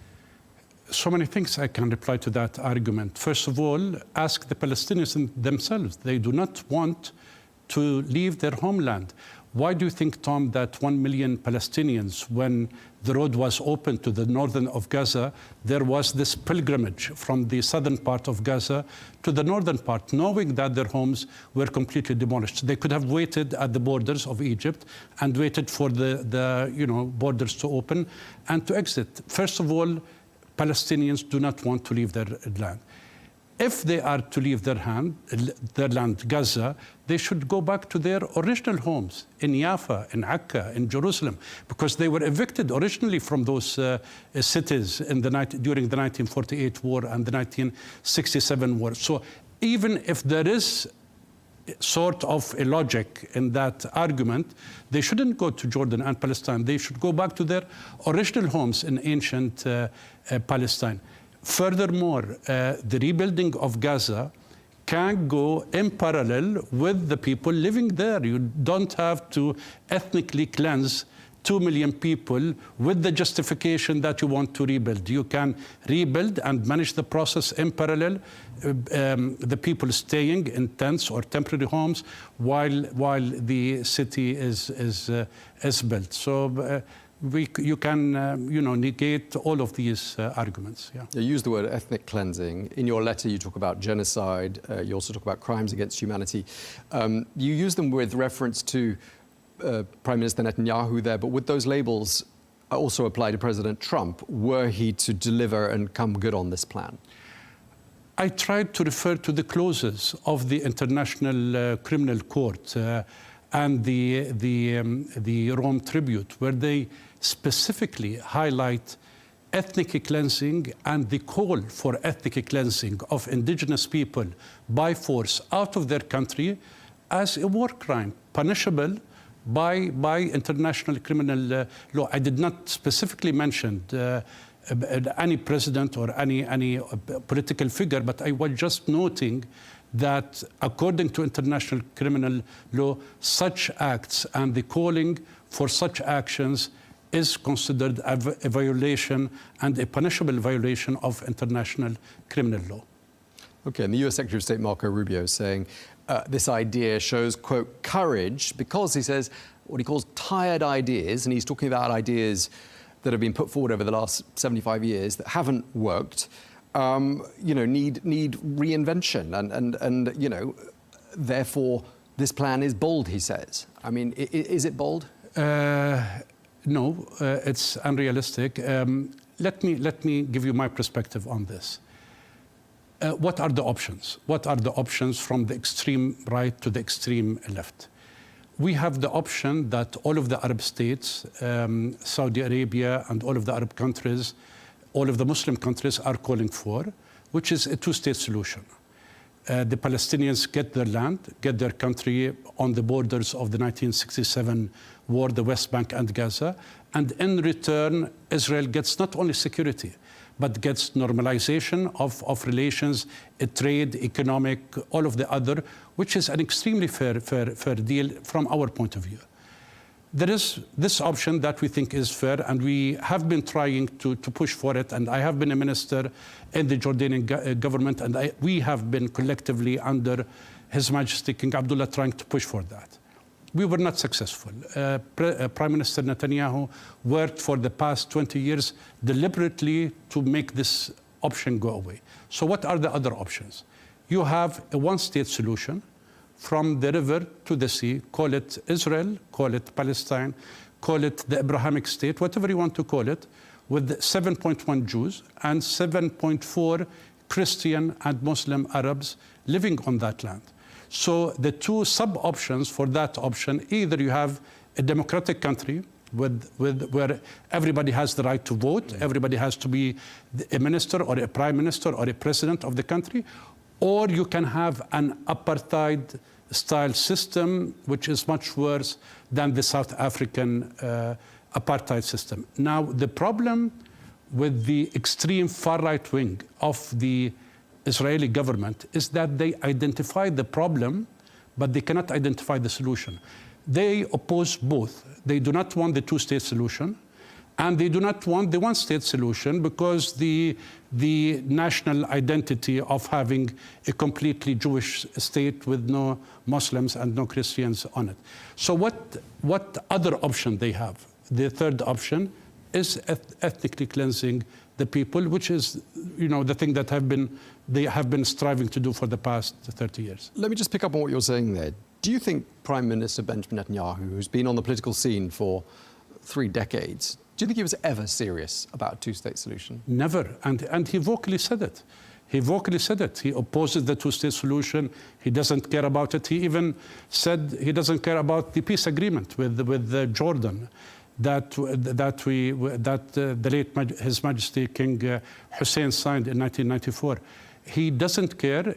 So many things I can reply to that argument. First of all, ask the Palestinians themselves. They do not want to leave their homeland. Why do you think, Tom, that 1 million Palestinians, when the road was open to the northern of Gaza, there was this pilgrimage from the southern part of Gaza to the northern part, knowing that their homes were completely demolished? They could have waited at the borders of Egypt and waited for the borders to open and to exit. First of all, Palestinians do not want to leave their land. If they are to leave their land, Gaza, they should go back to their original homes in Jaffa, in Akka, in Jerusalem, because they were evicted originally from those cities during the 1948 war and the 1967 war. So even if there is sort of a logic in that argument, they shouldn't go to Jordan and Palestine. They should go back to their original homes in ancient Palestine. Furthermore, the rebuilding of Gaza can go in parallel with the people living there. You don't have to ethnically cleanse 2 million people with the justification that you want to rebuild. You can rebuild and manage the process in parallel, the people staying in tents or temporary homes while the city is built. So you can, negate all of these arguments. Yeah. You use the word ethnic cleansing. In your letter, you talk about genocide. You also talk about crimes against humanity. You use them with reference to Prime Minister Netanyahu there, but with those labels, also apply to President Trump were he to deliver and come good on this plan? I tried to refer to the clauses of the International Criminal Court and the Rome Tribute, where they specifically highlight ethnic cleansing and the call for ethnic cleansing of indigenous people by force out of their country as a war crime, punishable by international criminal law. I did not specifically mention any president or any political figure, but I was just noting that according to international criminal law, such acts and the calling for such actions is considered a violation and a punishable violation of international criminal law. Okay, and the US Secretary of State Marco Rubio is saying this idea shows, quote, courage, because he says what he calls tired ideas, and he's talking about ideas that have been put forward over the last 75 years that haven't worked, need reinvention, and therefore this plan is bold, he says. I mean, is it bold? No, it's unrealistic. Let me give you my perspective on this. What are the options? What are the options from the extreme right to the extreme left? We have the option that all of the Arab states, Saudi Arabia and all of the Arab countries, all of the Muslim countries are calling for, which is a two-state solution. The Palestinians get their land, get their country on the borders of the 1967 war, the West Bank and Gaza, and in return, Israel gets not only security, but gets normalization of relations, trade, economic, all of the other, which is an extremely fair deal from our point of view. There is this option that we think is fair, and we have been trying to push for it, and I have been a minister in the Jordanian government, and we have been collectively under His Majesty King Abdullah trying to push for that. We were not successful. Prime Minister Netanyahu worked for the past 20 years deliberately to make this option go away. So what are the other options? You have a one-state solution from the river to the sea, call it Israel, call it Palestine, call it the Abrahamic state, whatever you want to call it, with 7.1 Jews and 7.4 Christian and Muslim Arabs living on that land. So the two sub-options for that option, either you have a democratic country where everybody has the right to vote, everybody has to be a minister or a prime minister or a president of the country, or you can have an apartheid-style system, which is much worse than the South African apartheid system. Now, the problem with the extreme far-right wing of the Israeli government is that they identify the problem, but they cannot identify the solution. They oppose both. They do not want the two-state solution, and they do not want the one-state solution because the national identity of having a completely Jewish state with no Muslims and no Christians on it. So what other option they have? The third option is ethnically cleansing the people, which is, the thing that they have been striving to do for the past 30 years. Let me just pick up on what you're saying there. Do you think Prime Minister Benjamin Netanyahu, who's been on the political scene for 3 decades, do you think he was ever serious about a two-state solution? Never, and he vocally said it. He vocally said it. He opposes the two-state solution. He doesn't care about it. He even said he doesn't care about the peace agreement with Jordan that the late His Majesty King Hussein signed in 1994. He doesn't care.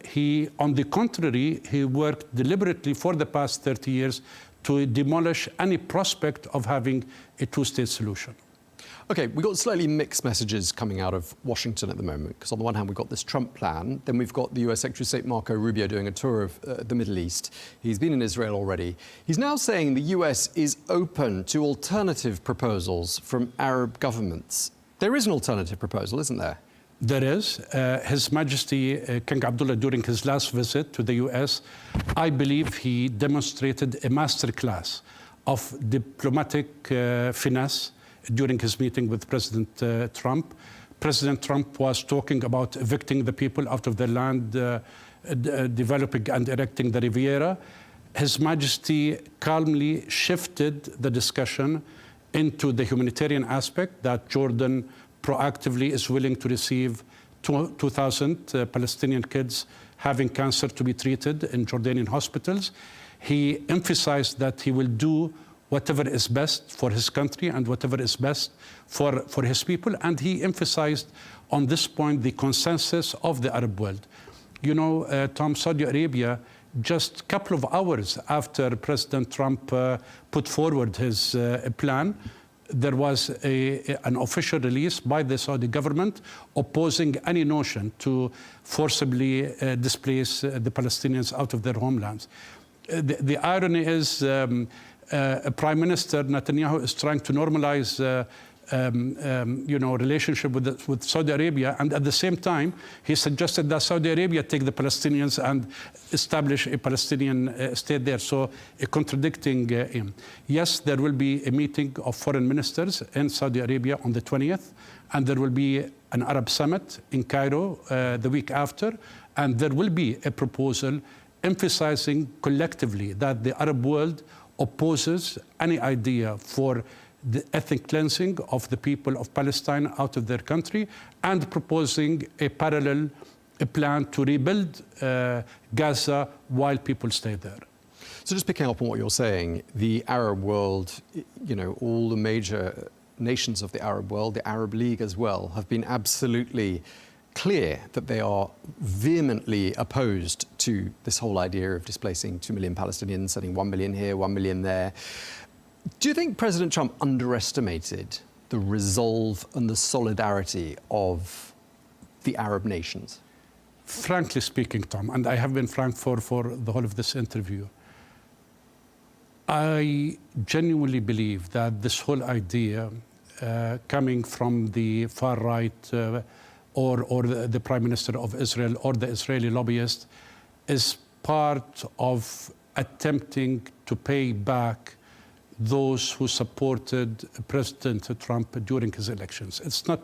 On the contrary, he worked deliberately for the past 30 years to demolish any prospect of having a two-state solution. OK, we've got slightly mixed messages coming out of Washington at the moment, because on the one hand, we've got this Trump plan, then we've got the US Secretary of State Marco Rubio doing a tour of the Middle East. He's been in Israel already. He's now saying the US is open to alternative proposals from Arab governments. There is an alternative proposal, isn't there? There is. His Majesty King Abdullah, during his last visit to the US, I believe he demonstrated a masterclass of diplomatic finesse during his meeting with President Trump. President Trump was talking about evicting the people out of their land, developing and erecting the Riviera. His Majesty calmly shifted the discussion into the humanitarian aspect, that Jordan proactively is willing to receive 2,000 Palestinian kids having cancer to be treated in Jordanian hospitals. He emphasized that he will do whatever is best for his country and whatever is best for his people. And he emphasized on this point the consensus of the Arab world. You know, Tom, Saudi Arabia, just a couple of hours after President Trump put forward his plan, there was an official release by the Saudi government opposing any notion to forcibly displace the Palestinians out of their homelands. The irony is Prime Minister Netanyahu is trying to normalize relationship with Saudi Arabia, and at the same time, he suggested that Saudi Arabia take the Palestinians and establish a Palestinian state there. So, contradicting him. Yes, there will be a meeting of foreign ministers in Saudi Arabia on the 20th, and there will be an Arab summit in Cairo the week after, and there will be a proposal emphasizing collectively that the Arab world opposes any idea for the ethnic cleansing of the people of Palestine out of their country, and proposing a parallel plan to rebuild Gaza while people stay there. So just picking up on what you're saying, the Arab world, you know, all the major nations of the Arab world, the Arab League as well, have been absolutely clear that they are vehemently opposed to this whole idea of displacing 2 million Palestinians, sending 1 million here, 1 million there. Do you think President Trump underestimated the resolve and the solidarity of the Arab nations? Frankly speaking, Tom, and I have been frank for the whole of this interview, I genuinely believe that this whole idea coming from the far right or the Prime Minister of Israel or the Israeli lobbyist is part of attempting to pay back those who supported President Trump during his elections. It's not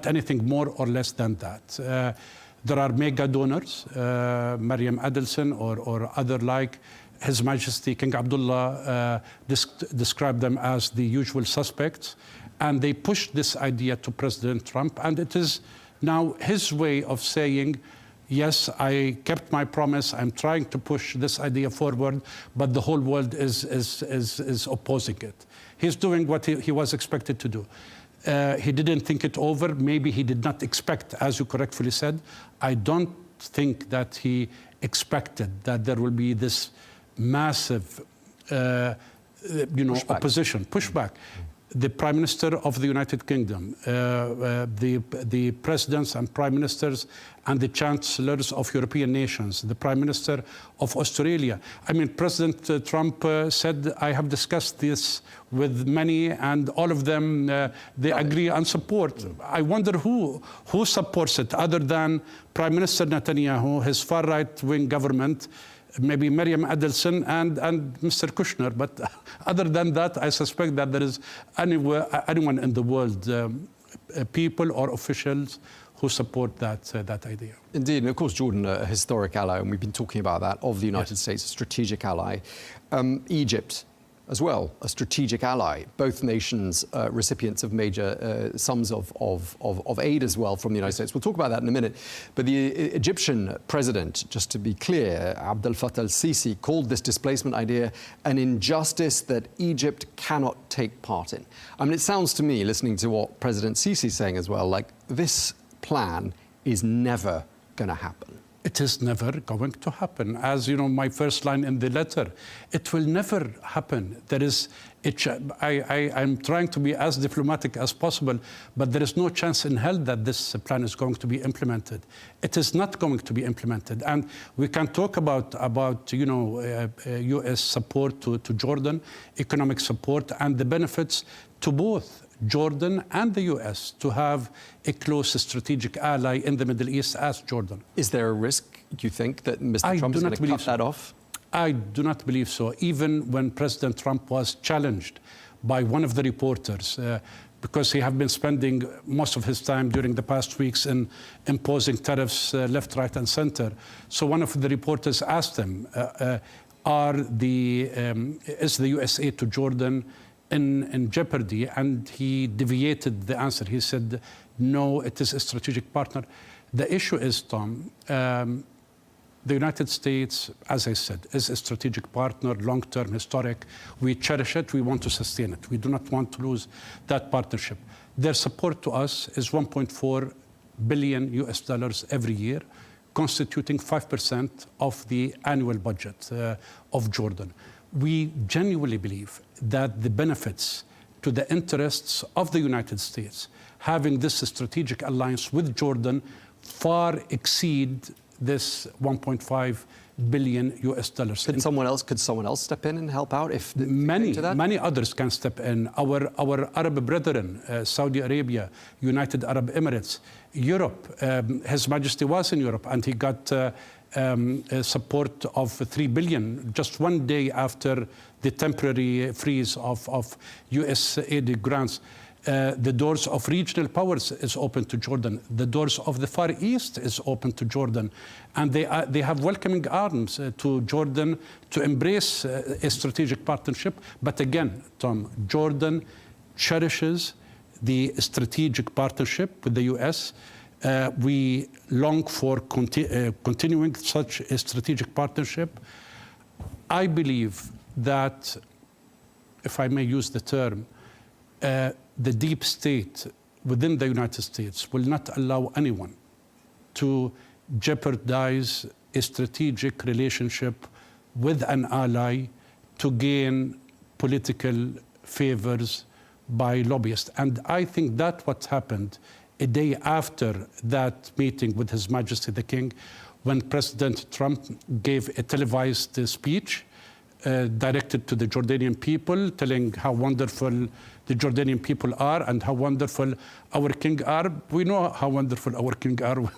anything more or less than that. There are mega donors, Mariam Adelson or other like His Majesty King Abdullah described them as the usual suspects, and they pushed this idea to President Trump, and it is now his way of saying, yes, I kept my promise. I'm trying to push this idea forward, but the whole world is opposing it. He's doing what he was expected to do. He didn't think it over. Maybe he did not expect, as you correctly said. I don't think that he expected that there will be this massive, opposition, pushback. The Prime Minister of the United Kingdom, the presidents and prime ministers and the chancellors of European nations, the Prime Minister of Australia. I mean, President Trump said, I have discussed this with many, and all of them, they agree and support. I wonder who supports it other than Prime Minister Netanyahu, his far right-wing government, maybe Mariam Adelson and Mr. Kushner. But other than that, I suspect that there is anyone in the world, people or officials, who support that idea. Indeed, and of course Jordan, a historic ally, and we've been talking about that, of the United States, a strategic ally. Egypt as well, a strategic ally. Both nations recipients of major sums of aid as well from the United States. We'll talk about that in a minute. But the Egyptian president, just to be clear, Abdel Fattah al-Sisi, called this displacement idea an injustice that Egypt cannot take part in. I mean, it sounds to me, listening to what President Sisi is saying as well, like this plan is never going to happen. It is never going to happen. As you know, my first line in the letter, it will never happen. There is, I'm trying to be as diplomatic as possible, but there is no chance in hell that this plan is going to be implemented. It is not going to be implemented. And we can talk about U.S. support to Jordan, economic support, and the benefits to both Jordan and the U.S. to have a close strategic ally in the Middle East as Jordan. Is there a risk, do you think, that Mr. Trump is going to cut that off? I do not believe so. Even when President Trump was challenged by one of the reporters, because he has been spending most of his time during the past weeks in imposing tariffs left, right, and center. So one of the reporters asked him, is the U.S. aid to Jordan in jeopardy, and he deviated the answer. He said, no, it is a strategic partner. The issue is, Tom, the United States, as I said, is a strategic partner, long-term, historic. We cherish it. We want to sustain it. We do not want to lose that partnership. Their support to us is $1.4 billion US every year, constituting 5% of the annual budget of Jordan. We genuinely believe that the benefits to the interests of the United States having this strategic alliance with Jordan far exceed this $1.5 billion US. Could someone else step in and help out if many others can step in? Our Arab brethren, Saudi Arabia, United Arab Emirates, Europe. His Majesty was in Europe and he got support of $3 billion just one day after the temporary freeze of US aid grants. The doors of regional powers is open to Jordan. The doors of the Far East is open to Jordan. And they have welcoming arms to Jordan to embrace a strategic partnership. But again, Tom, Jordan cherishes the strategic partnership with the US. We long for continuing such a strategic partnership. I believe that, if I may use the term, the deep state within the United States will not allow anyone to jeopardize a strategic relationship with an ally to gain political favors by lobbyists. And I think that what happened a day after that meeting with His Majesty the King, when President Trump gave a televised speech directed to the Jordanian people, telling how wonderful the Jordanian people are and how wonderful our king are. We know how wonderful our king are.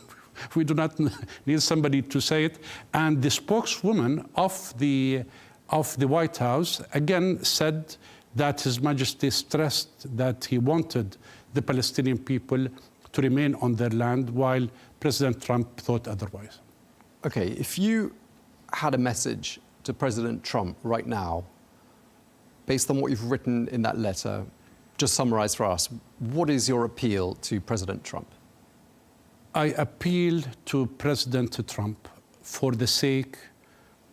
We do not need somebody to say it. And the spokeswoman of the White House again said that His Majesty stressed that he wanted the Palestinian people to remain on their land, while President Trump thought otherwise. Okay, if you had a message to President Trump right now, based on what you've written in that letter, just summarize for us, what is your appeal to President Trump? I appeal to President Trump for the sake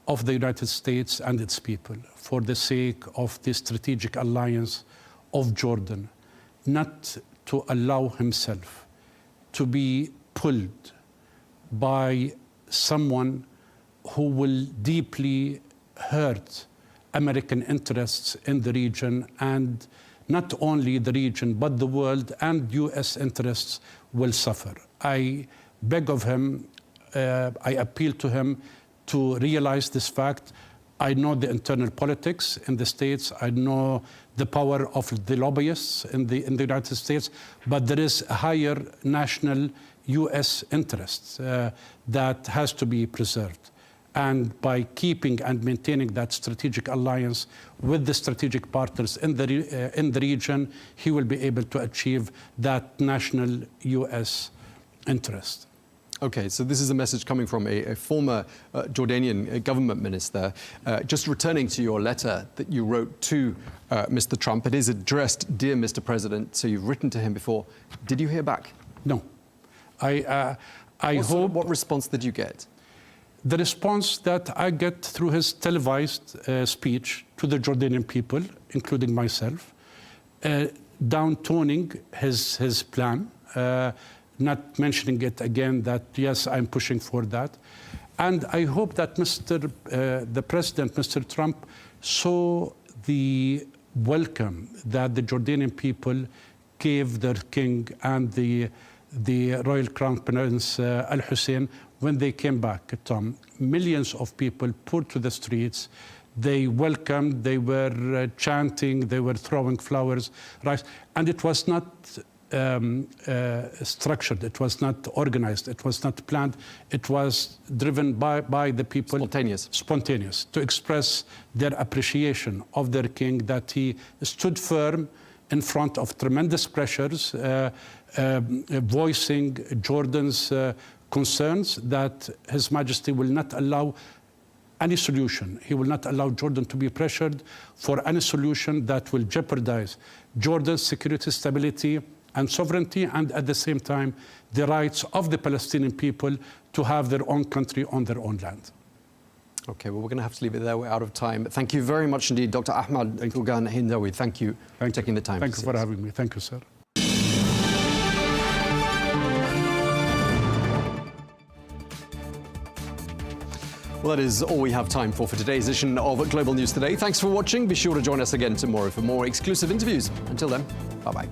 of the United States and its people, for the sake of the strategic alliance of Jordan, not to allow himself to be pulled by someone who will deeply hurt American interests in the region, and not only the region, but the world and US interests will suffer. I beg of him, I appeal to him to realize this fact. I know the internal politics in the States. I know the power of the lobbyists in the United States, but there is a higher national US interest that has to be preserved. And by keeping and maintaining that strategic alliance with the strategic partners in the region, he will be able to achieve that national US interest. Okay, so this is a message coming from a former Jordanian government minister. Just returning to your letter that you wrote to Mr. Trump, it is addressed, "Dear Mr. President," so you've written to him before. Did you hear back? No. What response did you get? The response that I get through his televised speech to the Jordanian people, including myself, downtoning his plan, not mentioning it again that, yes, I'm pushing for that. And I hope that the President, Mr. Trump, saw the welcome that the Jordanian people gave their king and the Royal Crown Prince Al Hussein when they came back, Tom. Millions of people poured to the streets. They welcomed, they were chanting, they were throwing flowers, rice, and it was not structured, it was not organized, it was not planned, it was driven by the people. Spontaneous, to express their appreciation of their king, that he stood firm in front of tremendous pressures, voicing Jordan's concerns that His Majesty will not allow any solution. He will not allow Jordan to be pressured for any solution that will jeopardize Jordan's security, stability, and sovereignty, and at the same time, the rights of the Palestinian people to have their own country on their own land. Okay, well, we're going to have to leave it there. We're out of time. Thank you very much indeed, Dr. Ahmad Thougan Hindawi. Thank you for taking the time. Thank you for having me. Thank you, sir. Well, that is all we have time for today's edition of Global News Today. Thanks for watching. Be sure to join us again tomorrow for more exclusive interviews. Until then, bye-bye.